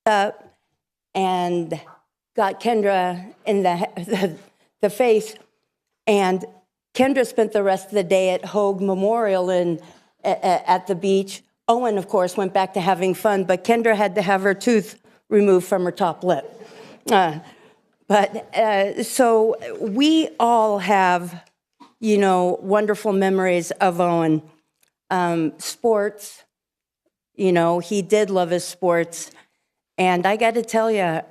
up and got Kendra in the face. And Kendra spent the rest of the day at Hogue Memorial at the beach. Owen, of course, went back to having fun, but Kendra had to have her tooth removed from her top lip. So we all have, wonderful memories of Owen. Sports, he did love his sports. And I got to tell you,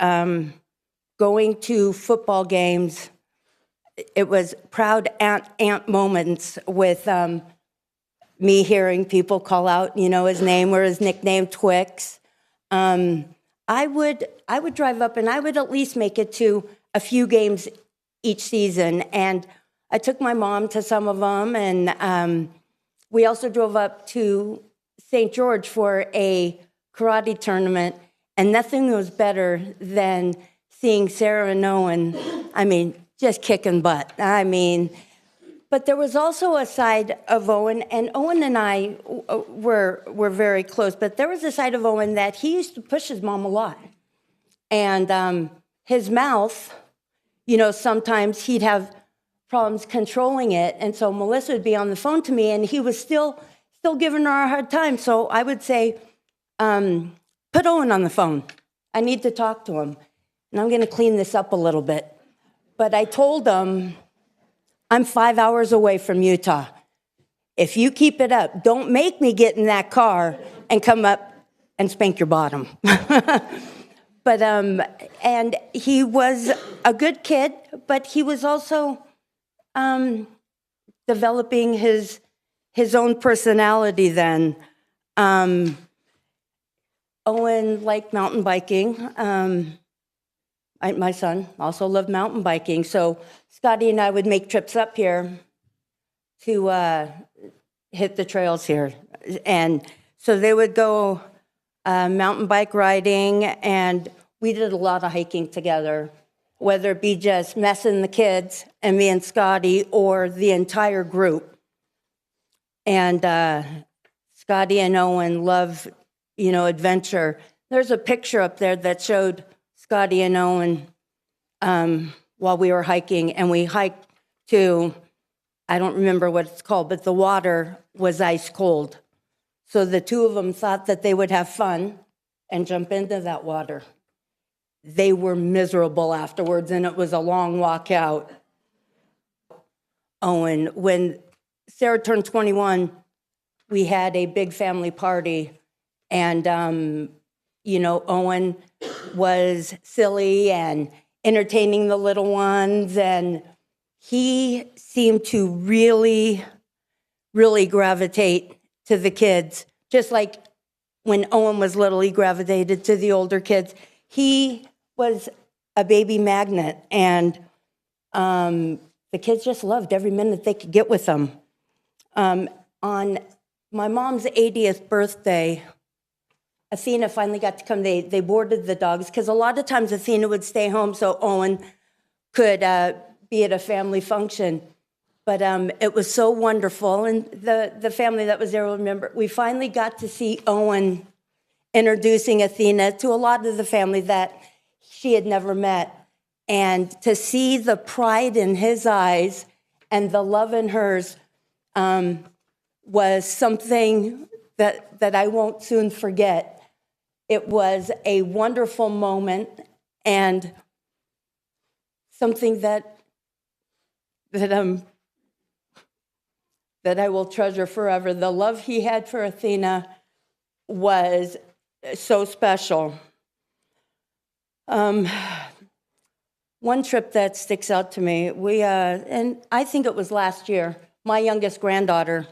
going to football games, it was proud aunt moments with me hearing people call out, his name or his nickname, Twix. I would drive up and I would at least make it to a few games each season. And I took my mom to some of them. And we also drove up to St. George for a karate tournament. And nothing was better than seeing Sarah and Owen, just kicking butt. But there was also a side of Owen, and Owen and I were very close, but there was a side of Owen that he used to push his mom a lot. And his mouth, sometimes he'd have problems controlling it, and so Melissa would be on the phone to me, and he was still giving her a hard time. So I would say, put Owen on the phone. I need to talk to him. And I'm going to clean this up a little bit. But I told him, I'm 5 hours away from Utah. If you keep it up, don't make me get in that car and come up and spank your bottom. And he was a good kid, but he was also developing his own personality then. Owen liked mountain biking. My son also loved mountain biking. So Scotty and I would make trips up here to hit the trails here. And so they would go mountain bike riding, and we did a lot of hiking together, whether it be just messing the kids and me and Scotty or the entire group. And Scotty and Owen love adventure. There's a picture up there that showed Scotty and Owen while we were hiking, and we hiked to, I don't remember what it's called, but the water was ice cold. So the two of them thought that they would have fun and jump into that water. They were miserable afterwards, and it was a long walk out. Owen, when Sarah turned 21, we had a big family party. And, Owen was silly and entertaining the little ones. And he seemed to really, really gravitate to the kids. Just like when Owen was little, he gravitated to the older kids. He was a baby magnet. And the kids just loved every minute they could get with him. On my mom's 80th birthday, Athena finally got to come. They boarded the dogs, because a lot of times Athena would stay home so Owen could be at a family function. But it was so wonderful, and the family that was there will remember. We finally got to see Owen introducing Athena to a lot of the family that she had never met. And to see the pride in his eyes and the love in hers was something that I won't soon forget. It was a wonderful moment and something that I will treasure forever. The love he had for Athena was so special. One trip that sticks out to me, and I think it was last year, my youngest granddaughter.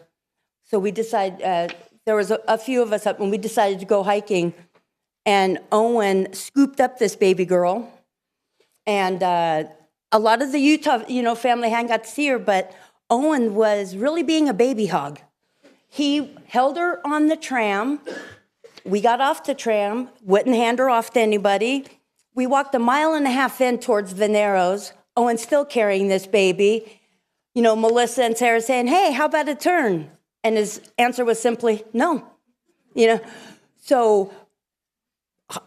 So we decided, there was a few of us up, and we decided to go hiking. And Owen scooped up this baby girl. And a lot of the Utah, family hadn't got to see her, but Owen was really being a baby hog. He held her on the tram. We got off the tram, wouldn't hand her off to anybody. We walked 1.5 miles in towards the Narrows. Owen still carrying this baby. Melissa and Sarah saying, "Hey, how about a turn?" And his answer was simply, "No." So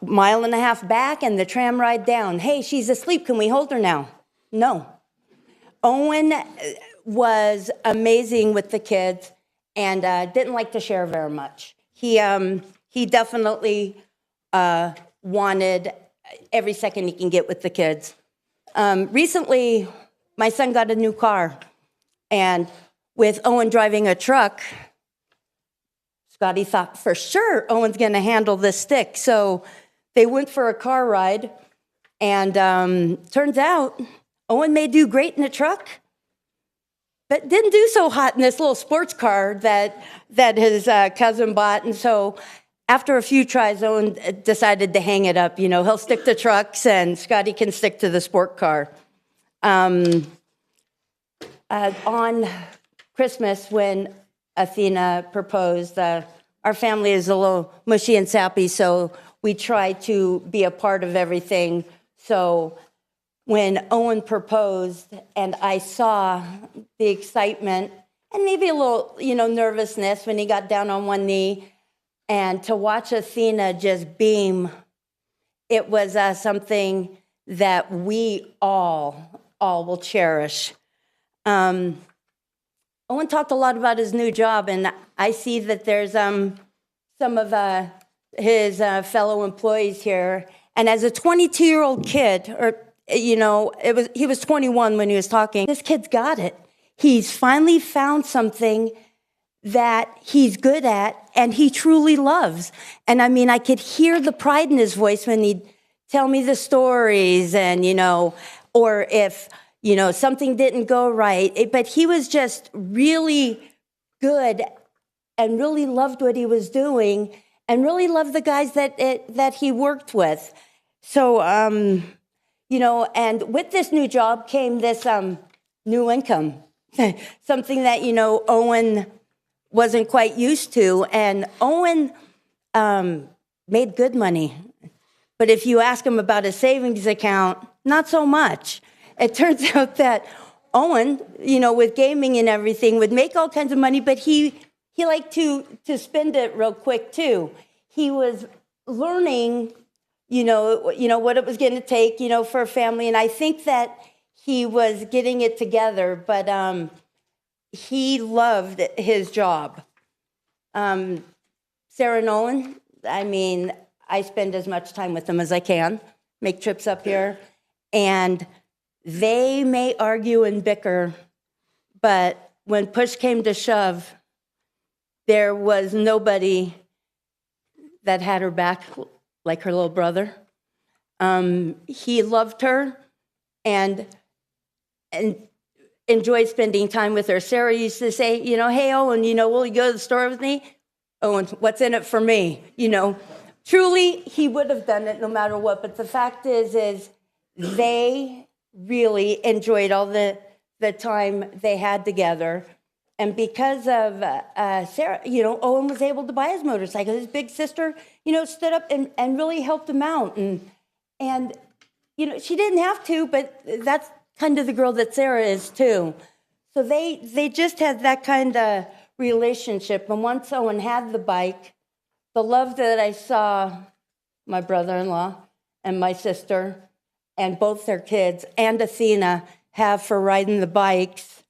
mile and a half back and the tram ride down. Hey, she's asleep. Can we hold her now? No. Owen was amazing with the kids and didn't like to share very much. He definitely wanted every second he can get with the kids. Recently, my son got a new car, and with Owen driving a truck, Scotty thought for sure Owen's going to handle this stick. So they went for a car ride, and turns out Owen may do great in a truck, but didn't do so hot in this little sports car that his cousin bought. And so after a few tries, Owen decided to hang it up. You know, he'll stick to trucks, and Scotty can stick to the sport car. On Christmas, when Athena proposed, our family is a little mushy and sappy, so we try to be a part of everything. So when Owen proposed and I saw the excitement and maybe a little, nervousness when he got down on one knee, and to watch Athena just beam, it was something that we all will cherish. Owen talked a lot about his new job, and I see that there's some of his fellow employees here. And as a 22-year-old kid, he was 21 when he was talking. This kid's got it. He's finally found something that he's good at and he truly loves. And I mean, I could hear the pride in his voice when he'd tell me the stories and, or if, something didn't go right. But he was just really good and really loved what he was doing and really loved the guys that he worked with. So, and with this new job came this new income, something that, Owen wasn't quite used to. And Owen made good money. But if you ask him about his savings account, not so much. It turns out that Owen, with gaming and everything, would make all kinds of money, but he liked to spend it real quick too. He was learning, what it was going to take, for a family, and I think that he was getting it together. But he loved his job. Sarah and Owen, I spend as much time with them as I can, make trips up here, and they may argue and bicker, but when push came to shove, there was nobody that had her back like her little brother. He loved her and enjoyed spending time with her. Sarah used to say, hey, Owen, will you go to the store with me? Owen, what's in it for me? Truly, he would have done it no matter what. But the fact is they really enjoyed all the time they had together. And because of Sarah, Owen was able to buy his motorcycle. His big sister, stood up and really helped him out. And she didn't have to, but that's kind of the girl that Sarah is too. So they just had that kind of relationship. And once Owen had the bike, the love that I saw my brother-in-law and my sister and both their kids and Athena have for riding the bikes,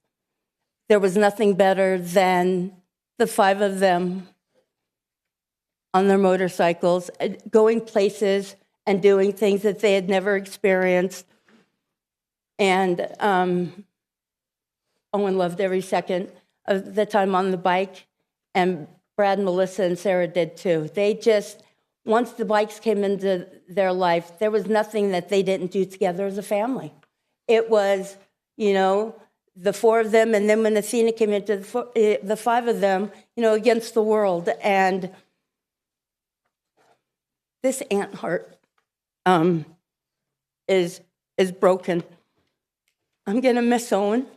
there was nothing better than the five of them on their motorcycles, going places and doing things that they had never experienced. And Owen loved every second of the time on the bike, and Brad, Melissa, and Sarah did too. They just, once the bikes came into their life, there was nothing that they didn't do together as a family. It was, the four of them, and then when Athena came into the five of them, against the world. And this Aunt Hart is broken. I'm going to miss Owen,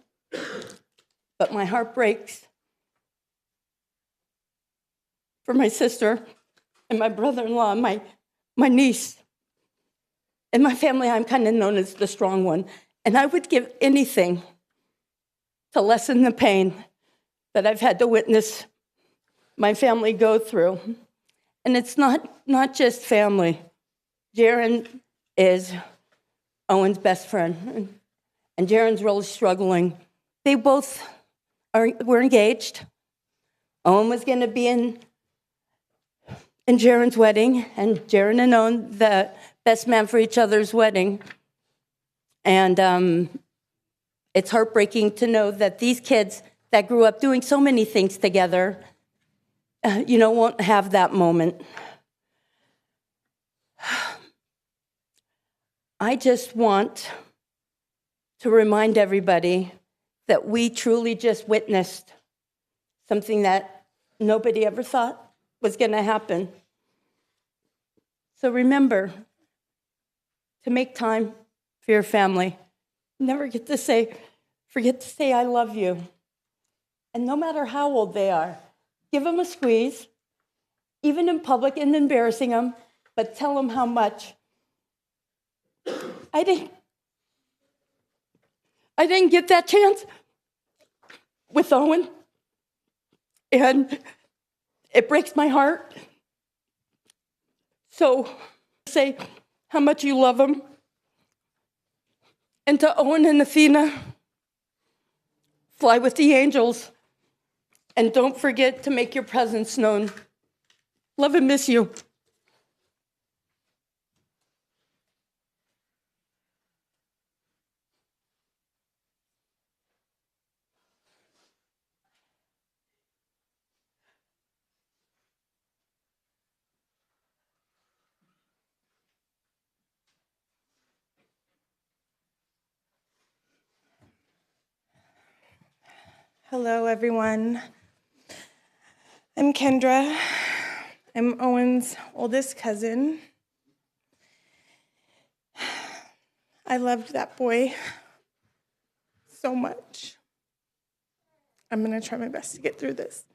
but my heart breaks for my sister and my brother-in-law, my niece. In my family, I'm kind of known as the strong one, and I would give anything to lessen the pain that I've had to witness my family go through. And it's not just family. Jaron is Owen's best friend, and Jaron's really struggling. They both were engaged. Owen was going to be in Jaron's wedding, and Jaron and Owen, the best man for each other's wedding. And it's heartbreaking to know that these kids that grew up doing so many things together, won't have that moment. I just want to remind everybody that we truly just witnessed something that nobody ever thought was going to happen. So remember to make time for your family. Never forget to say, I love you. And no matter how old they are, give them a squeeze, even in public and embarrassing them, but tell them how much. I didn't get that chance with Owen, and it breaks my heart. So say how much you love him. And to Owen and Athena, fly with the angels, and don't forget to make your presence known. Love and miss you. Hello, everyone. I'm Kendra. I'm Owen's oldest cousin. I loved that boy so much. I'm going to try my best to get through this.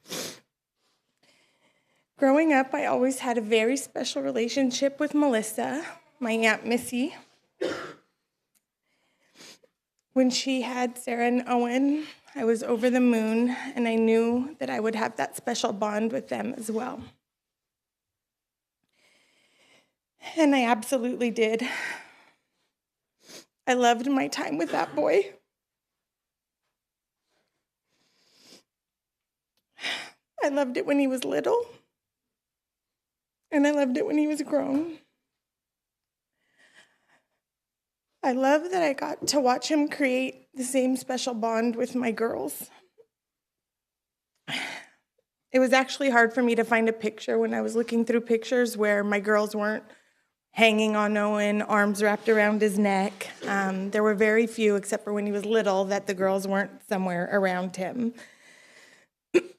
Growing up, I always had a very special relationship with Melissa, my Aunt Missy. When she had Sarah and Owen, I was over the moon, and I knew that I would have that special bond with them as well. And I absolutely did. I loved my time with that boy. I loved it when he was little, and I loved it when he was grown. I love that I got to watch him create the same special bond with my girls. It was actually hard for me to find a picture when I was looking through pictures where my girls weren't hanging on Owen, arms wrapped around his neck. There were very few, except for when he was little, that the girls weren't somewhere around him.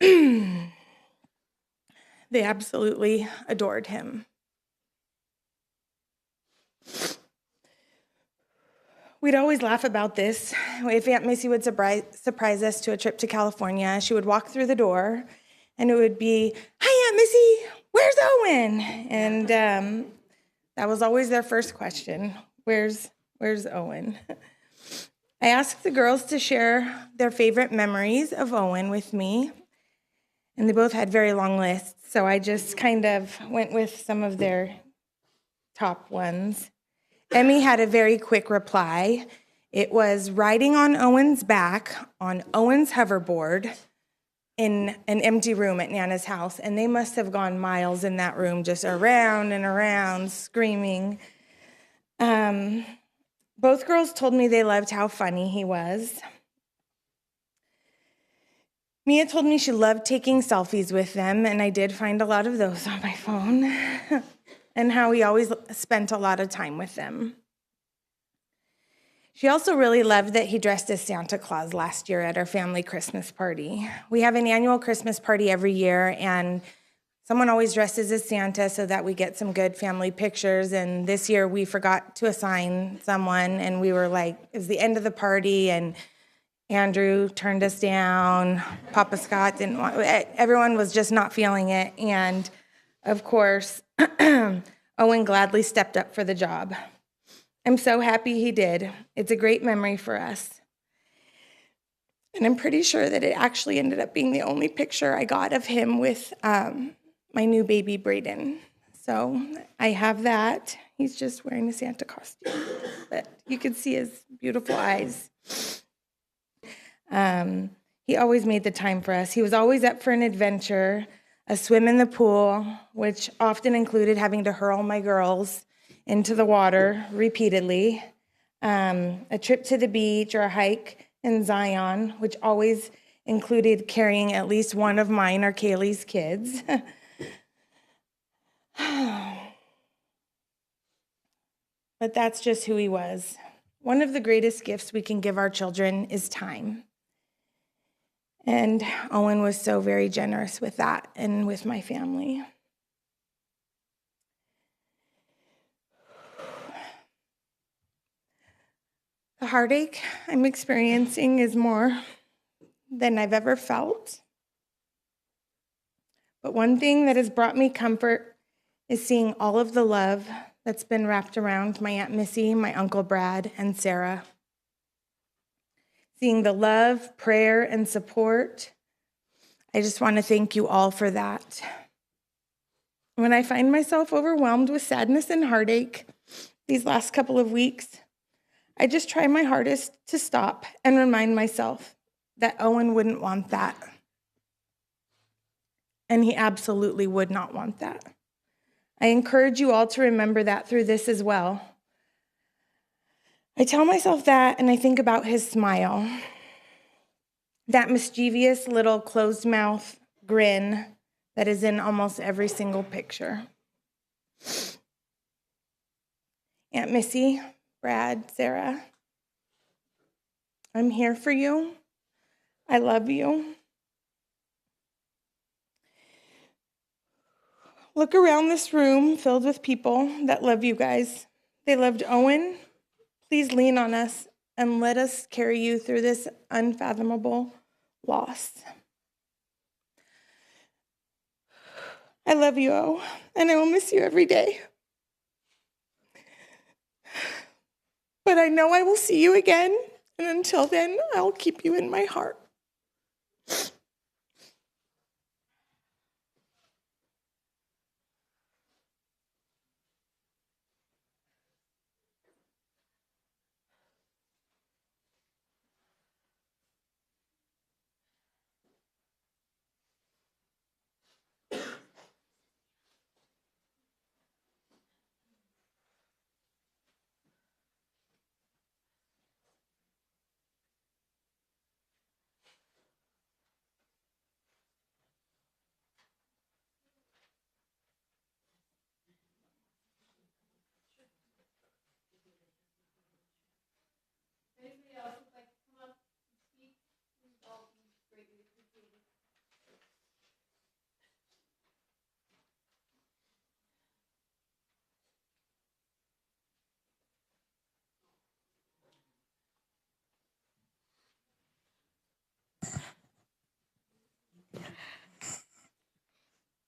They absolutely adored him. We'd always laugh about this. If Aunt Missy would surprise us to a trip to California, she would walk through the door, and it would be, "Hi, Aunt Missy, where's Owen?" And that was always their first question, where's Owen? I asked the girls to share their favorite memories of Owen with me, and they both had very long lists, so I just kind of went with some of their top ones. Emmy had a very quick reply. It was riding on Owen's back on Owen's hoverboard in an empty room at Nana's house, and they must have gone miles in that room, just around and around, screaming. Both girls told me they loved how funny he was. Mia told me she loved taking selfies with them, and I did find a lot of those on my phone. And how he always spent a lot of time with them. She also really loved that he dressed as Santa Claus last year at our family Christmas party. We have an annual Christmas party every year, and someone always dresses as Santa so that we get some good family pictures, and this year we forgot to assign someone, and we were like, it was the end of the party, and Andrew turned us down, Papa Scott didn't want, everyone was just not feeling it, and of course, Owen gladly stepped up for the job. I'm so happy he did. It's a great memory for us. And I'm pretty sure that it actually ended up being the only picture I got of him with my new baby, Brayden. So I have that. He's just wearing a Santa costume, but you can see his beautiful eyes. He always made the time for us. He was always up for an adventure, a swim in the pool, which often included having to hurl my girls into the water repeatedly, a trip to the beach or a hike in Zion, which always included carrying at least one of mine or Kaylee's kids. But that's just who he was. One of the greatest gifts we can give our children is time. And Owen was so very generous with that and with my family. The heartache I'm experiencing is more than I've ever felt. But one thing that has brought me comfort is seeing all of the love that's been wrapped around my Aunt Missy, my Uncle Brad, and Sarah. Seeing the love, prayer, and support. I just want to thank you all for that. When I find myself overwhelmed with sadness and heartache these last couple of weeks, I just try my hardest to stop and remind myself that Owen wouldn't want that. And he absolutely would not want that. I encourage you all to remember that through this as well. I tell myself that, and I think about his smile, that mischievous little closed mouth grin that is in almost every single picture. Aunt Missy, Brad, Sarah, I'm here for you. I love you. Look around this room filled with people that love you guys. They loved Owen. Please lean on us and let us carry you through this unfathomable loss. I love you, O, and I will miss you every day. But I know I will see you again, and until then, I'll keep you in my heart.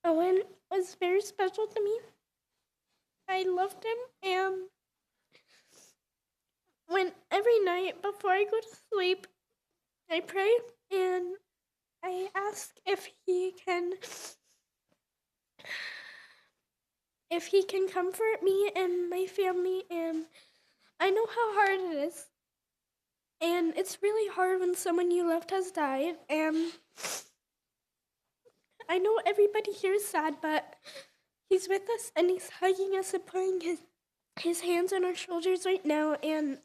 Owen was very special to me. I loved him, and when every night before I go to sleep, I pray and I ask if he can comfort me and my family, and I know how hard it is. And it's really hard when someone you loved has died, and I know everybody here is sad, but he's with us and he's hugging us and putting his hands on our shoulders right now, and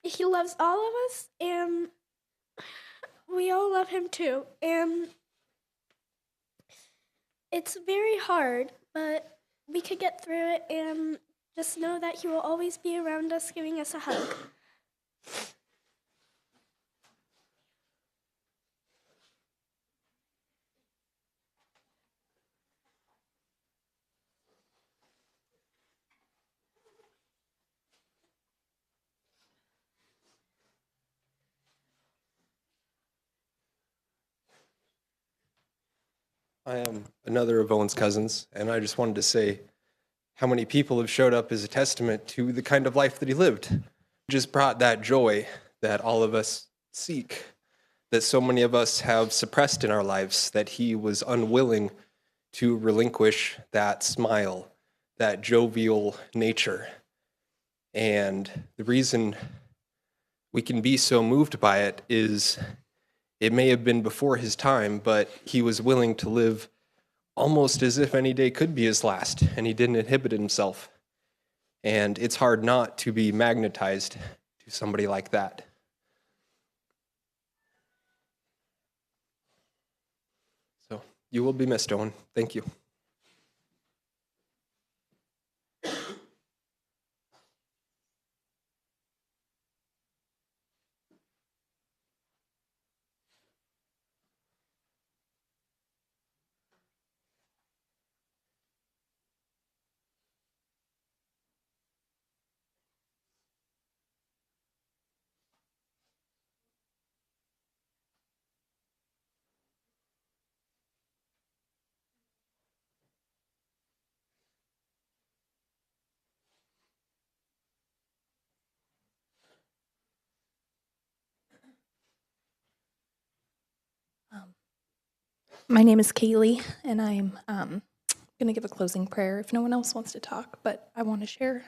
he loves all of us, and we all love him too. And it's very hard, but we could get through it, and just know that he will always be around us giving us a hug. I am another of Owen's cousins, and I just wanted to say how many people have showed up as a testament to the kind of life that he lived. Just brought that joy that all of us seek, that so many of us have suppressed in our lives, that he was unwilling to relinquish that smile, that jovial nature. And the reason we can be so moved by it is it may have been before his time, but he was willing to live almost as if any day could be his last, and he didn't inhibit himself. And it's hard not to be magnetized to somebody like that. So you will be missed, Owen. Thank you. My name is Kaylee, and I'm going to give a closing prayer if no one else wants to talk, but I want to share.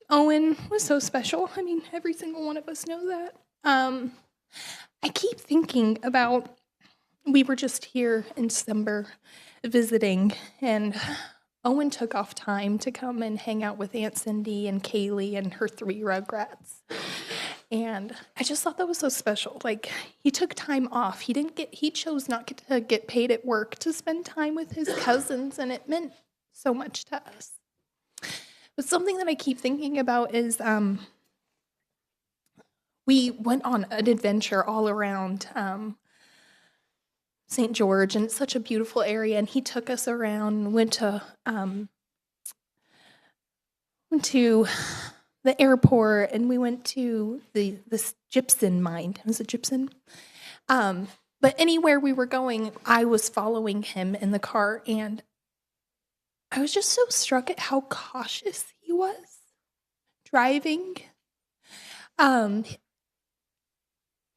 Owen was so special. I mean, every single one of us know that. I keep thinking about, we were just here in December visiting, and Owen took off time to come and hang out with Aunt Cindy and Kaylee and her 3 rugrats. And I just thought that was so special. Like, he took time off. He chose not to get paid at work to spend time with his cousins, and it meant so much to us. But something that I keep thinking about is we went on an adventure all around St. George, and it's such a beautiful area, and he took us around and went to the airport, and we went to this gypsum mine. Was it gypsum? But anywhere we were going, I was following him in the car, and I was just so struck at how cautious he was driving.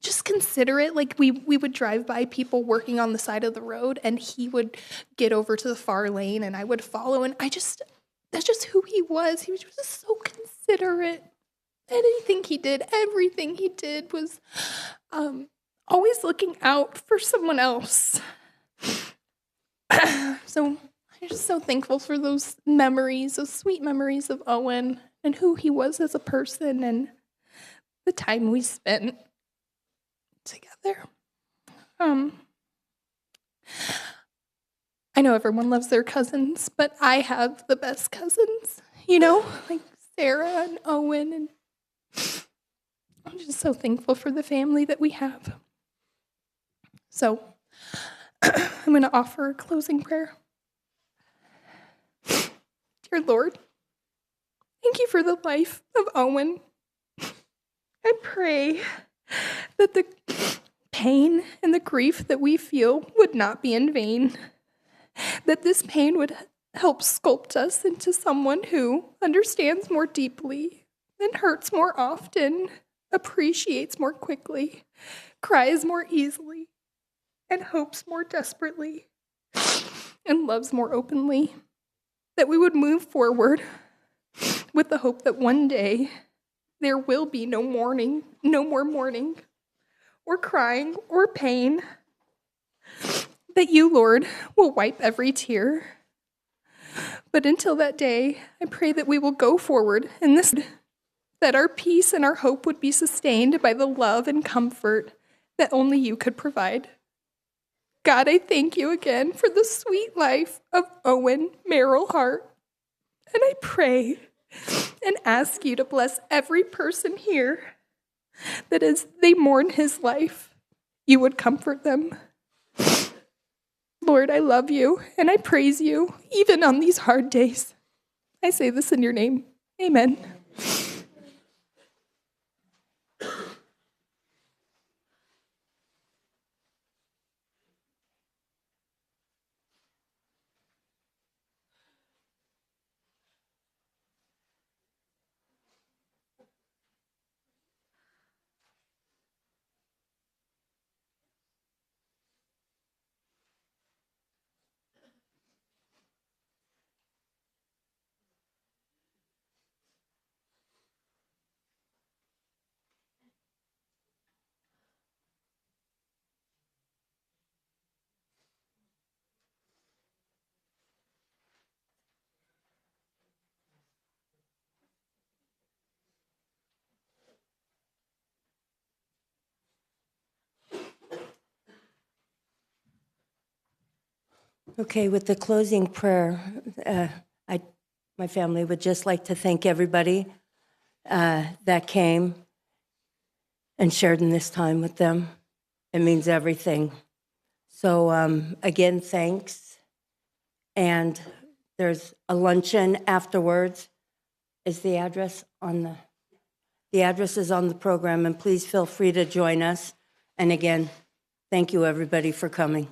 Just considerate. Like, we would drive by people working on the side of the road, and he would get over to the far lane, and I would follow, and that's just who he was. He was just so considerate. Everything he did was always looking out for someone else. So I'm just so thankful for those memories, those sweet memories of Owen and who he was as a person and the time we spent together. I know everyone loves their cousins, but I have the best cousins, like Sarah and Owen, and I'm just so thankful for the family that we have. So I'm going to offer a closing prayer. Dear Lord, thank you for the life of Owen. I pray that the pain and the grief that we feel would not be in vain, that this pain would help sculpt us into someone who understands more deeply and hurts more often, appreciates more quickly, cries more easily, and hopes more desperately, and loves more openly. That we would move forward with the hope that one day there will be no mourning, no more mourning, or crying, or pain. That you, Lord, will wipe every tear. But until that day, I pray that we will go forward in this, that our peace and our hope would be sustained by the love and comfort that only you could provide. God, I thank you again for the sweet life of Owen Merrill Hart. And I pray and ask you to bless every person here, that as they mourn his life, you would comfort them. Lord, I love you and I praise you, even on these hard days. I say this in your name. Amen. Okay, with the closing prayer, my family would just like to thank everybody that came and shared in this time with them. It means everything. So again, thanks. And there's a luncheon afterwards. Is the address on the address is on the program, and please feel free to join us. And again, thank you everybody for coming.